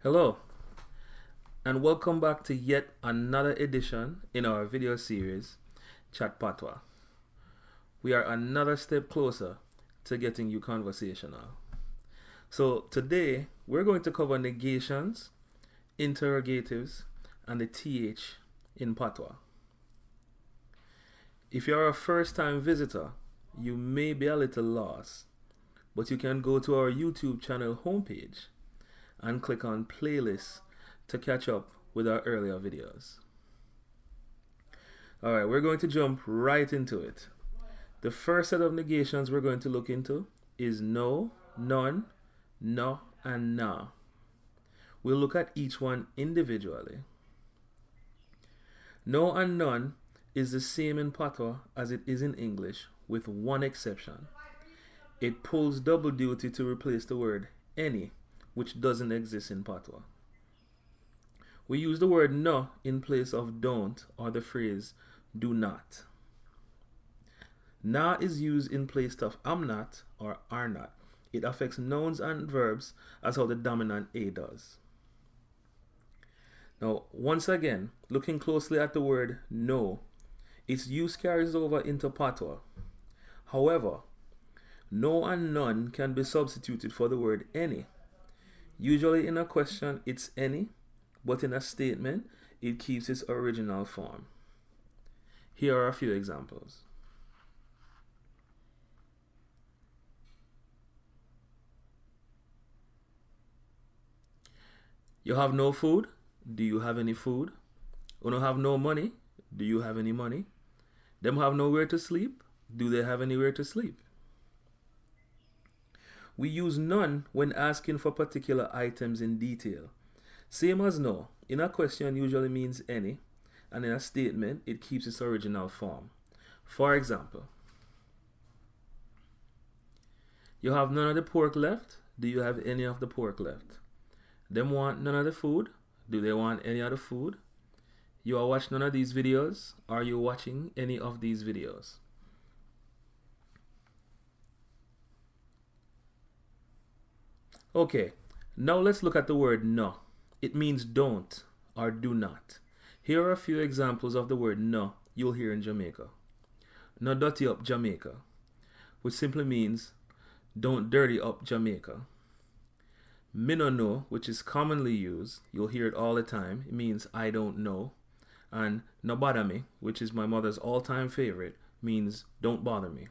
Hello, and welcome back to yet another edition in our video series, Chat Patwah. We are another step closer to getting you conversational. So today, we're going to cover negations, interrogatives, and the TH in Patwa. If you're a first-time visitor, you may be a little lost, but you can go to our YouTube channel homepage and click on playlists to catch up with our earlier videos. Alright, we're going to jump right into it. The first set of negations we're going to look into is no, none, no, and nah. We'll look at each one individually. No and none is the same in Patwa as it is in English, with one exception. It pulls double duty to replace the word any, which doesn't exist in Patwa. We use the word no in place of don't or the phrase do not. Na is used in place of am not or are not. It affects nouns and verbs as how the dominant A does. Now, once again, looking closely at the word no, its use carries over into Patwa. However, no and none can be substituted for the word any. Usually in a question, it's any, but in a statement, it keeps its original form. Here are a few examples. You have no food? Do you have any food? You don't have no money? Do you have any money? Them have nowhere to sleep? Do they have anywhere to sleep? We use none when asking for particular items in detail. Same as no. In a question usually means any, and in a statement it keeps its original form. For example, you have none of the pork left? Do you have any of the pork left? Them want none of the food? Do they want any of the food? You are watching none of these videos? Are you watching any of these videos? Okay, now let's look at the word no. It means don't or do not. Here are a few examples of the word no you'll hear in Jamaica. No dirty up Jamaica, which simply means don't dirty up Jamaica. Me no know, which is commonly used, you'll hear it all the time, it means I don't know. And no bother me, which is my mother's all-time favorite, means don't bother me.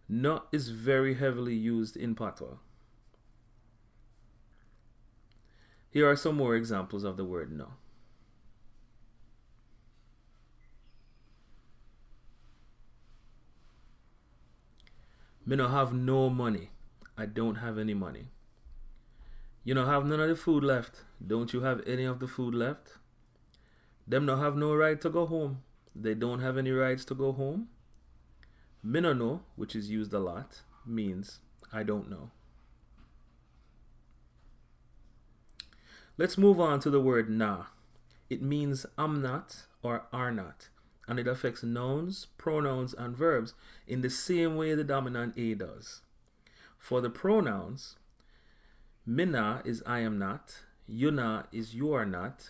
No is very heavily used in Patwa. Here are some more examples of the word no. Me no have no money. I don't have any money. You no have none of the food left. Don't you have any of the food left? Them no have no right to go home. They don't have any rights to go home. Me no know, which is used a lot, means I don't know. Let's move on to the word nah. It means am not or are not, and it affects nouns, pronouns, and verbs in the same way the dominant A does. For the pronouns, mina is I am not, yuna is you are not,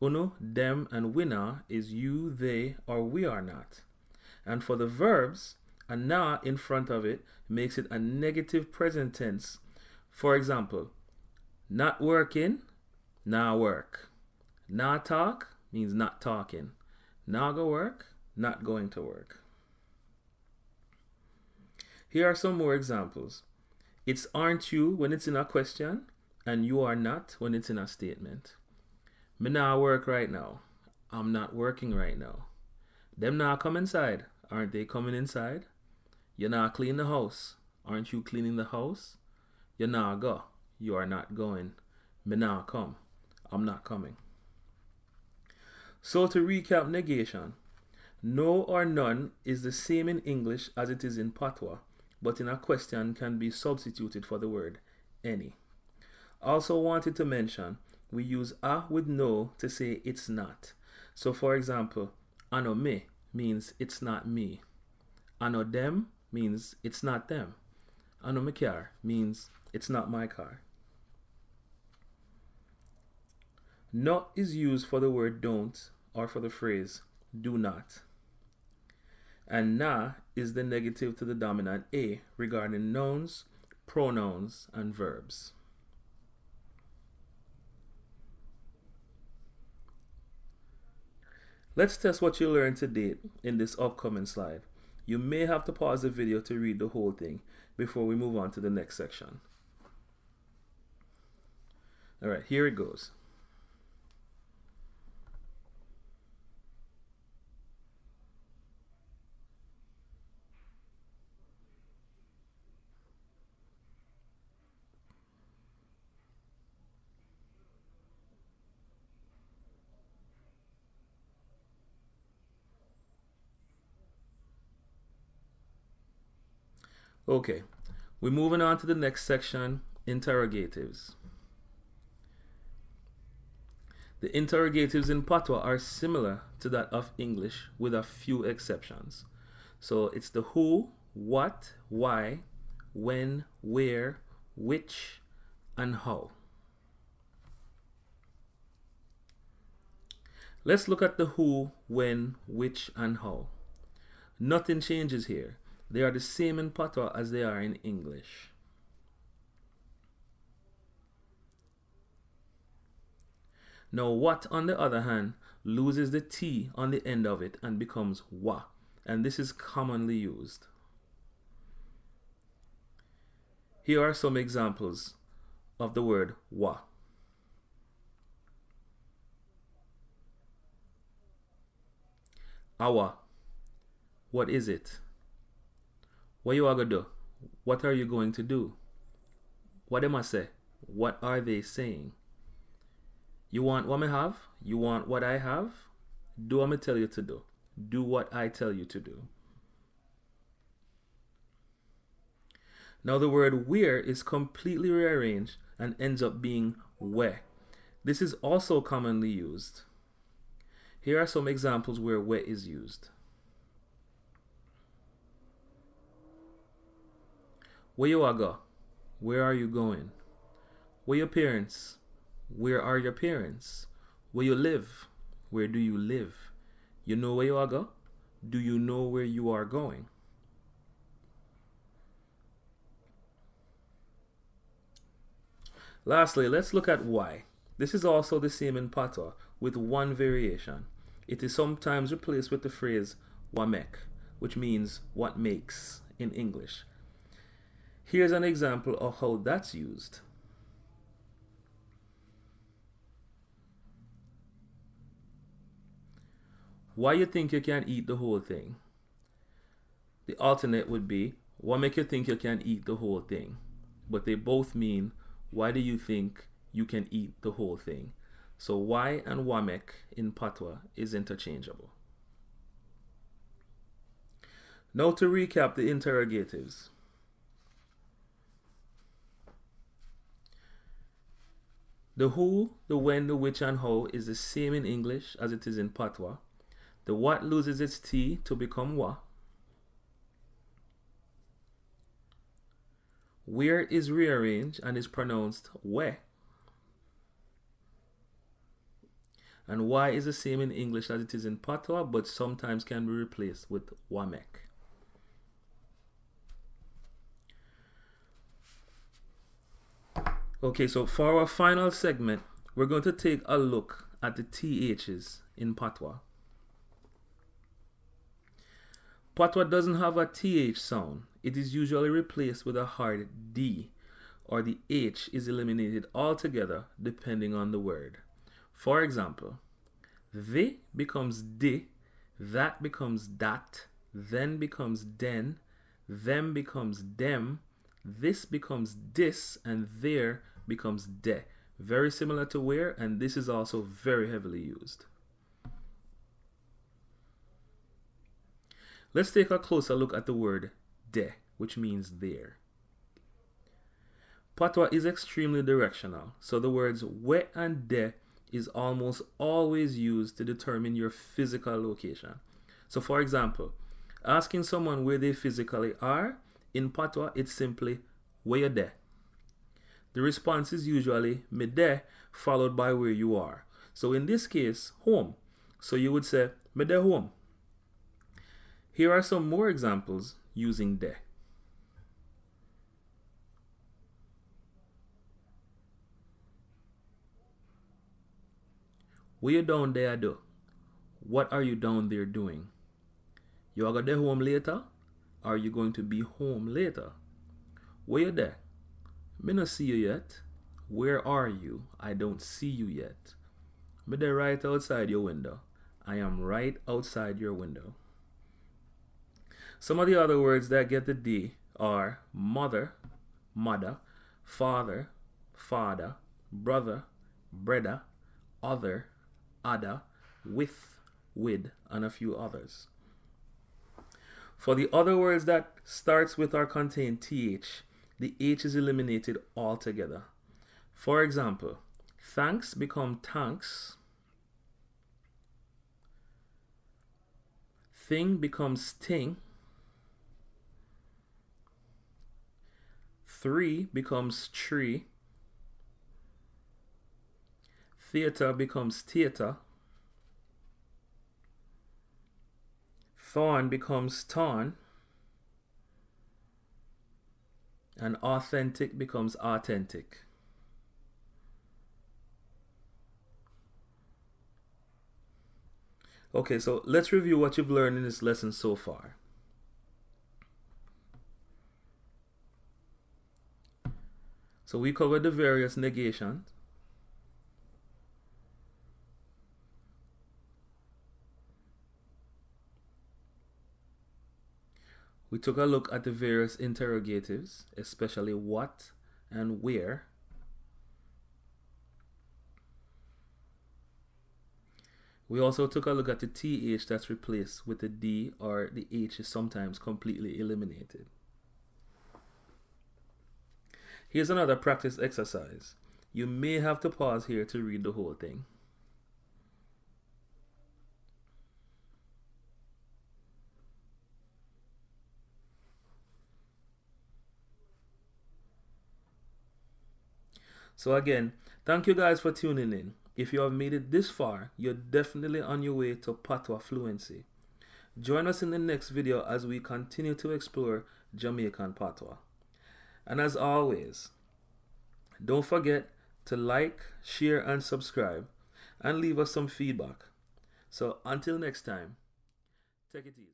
uno, them, and wina is you, they, or we are not. And for the verbs, a na in front of it makes it a negative present tense. For example, not working, nah work. Nah talk means not talking. Nah go work, not going to work. Here are some more examples. It's aren't you when it's in a question, and you are not when it's in a statement. Me nah work right now. I'm not working right now. Them nah come inside. Aren't they coming inside? You nah clean the house. Aren't you cleaning the house? You nah go. You are not going. Me nah come. I'm not coming. So to recap negation, no or none is the same in English as it is in Patwa, but in a question can be substituted for the word any. Also wanted to mention, we use a with no to say it's not. So for example, ano me means it's not me. Ano them means it's not them. Ano me car means it's not my car. Not is used for the word don't or for the phrase do not. And na is the negative to the dominant a regarding nouns, pronouns, and verbs. Let's test what you learned to date in this upcoming slide. You may have to pause the video to read the whole thing before we move on to the next section. Alright, here it goes. Okay, we're moving on to the next section, interrogatives. The interrogatives in Patwa are similar to that of English with a few exceptions. So it's the who, what, why, when, where, which, and how. Let's look at the who, when, which, and how. Nothing changes here. They are the same in Patwa as they are in English. Now what, on the other hand, loses the T on the end of it and becomes wa, and this is commonly used. Here are some examples of the word wa. Awa. What is it? What you are gonna do? What are you going to do? What am I say? What are they saying? You want what I have? You want what I have? Do what I tell you to do. Do what I tell you to do. Now the word where is completely rearranged and ends up being where. This is also commonly used. Here are some examples where where is used. Where you are go? Where are you going? Where your parents? Where are your parents? Where you live? Where do you live? You know where you are go? Do you know where you are going? Lastly, let's look at why. This is also the same in Patwa with one variation. It is sometimes replaced with the phrase wamek, which means what makes in English. Here's an example of how that's used. Why you think you can eat the whole thing? The alternate would be, what make you think you can eat the whole thing? But they both mean, why do you think you can eat the whole thing? So why and wamek in Patwa is interchangeable. Now to recap the interrogatives. The who, the when, the which, and how is the same in English as it is in Patwa. The what loses its T to become wa. Where is rearranged and is pronounced where. And why is the same in English as it is in Patwa, but sometimes can be replaced with wamek. Okay, so for our final segment, we're going to take a look at the THs in Patwa. Patwa doesn't have a TH sound. It is usually replaced with a hard D, or the H is eliminated altogether depending on the word. For example, the becomes di, that becomes dat, then becomes den, them becomes dem, this becomes dis, and there becomes de. Very similar to where, and this is also very heavily used. Let's take a closer look at the word de, which means there. Patwa is extremely directional, so the words we and de is almost always used to determine your physical location. So for example, asking someone where they physically are, in Patwa it's simply where you de. The response is usually me de followed by where you are. So in this case, home. So you would say, me de home. Here are some more examples using de. What you down there do? What are you down there doing? You are going to home later? Are you going to be home later? Where you there? Me not see you yet. Where are you? I don't see you yet. Me there right outside your window. I am right outside your window. Some of the other words that get the D are mother, mother, father, father, brother, brother, other, other, with, and a few others. For the other words that starts with or contain th, the h is eliminated altogether. For example, thanks become thanks, thing becomes thing, 3 becomes tree, theater becomes theater, thorn becomes thorn, and authentic becomes authentic. Okay, so let's review what you've learned in this lesson so far. So we covered the various negations. We took a look at the various interrogatives, especially what and where. We also took a look at the TH that's replaced with the D, or the H is sometimes completely eliminated. Here's another practice exercise. You may have to pause here to read the whole thing. So again, thank you guys for tuning in. If you have made it this far, you're definitely on your way to Patwa fluency. Join us in the next video as we continue to explore Jamaican Patois. And as always, don't forget to like, share, and subscribe, and leave us some feedback. So until next time, take it easy.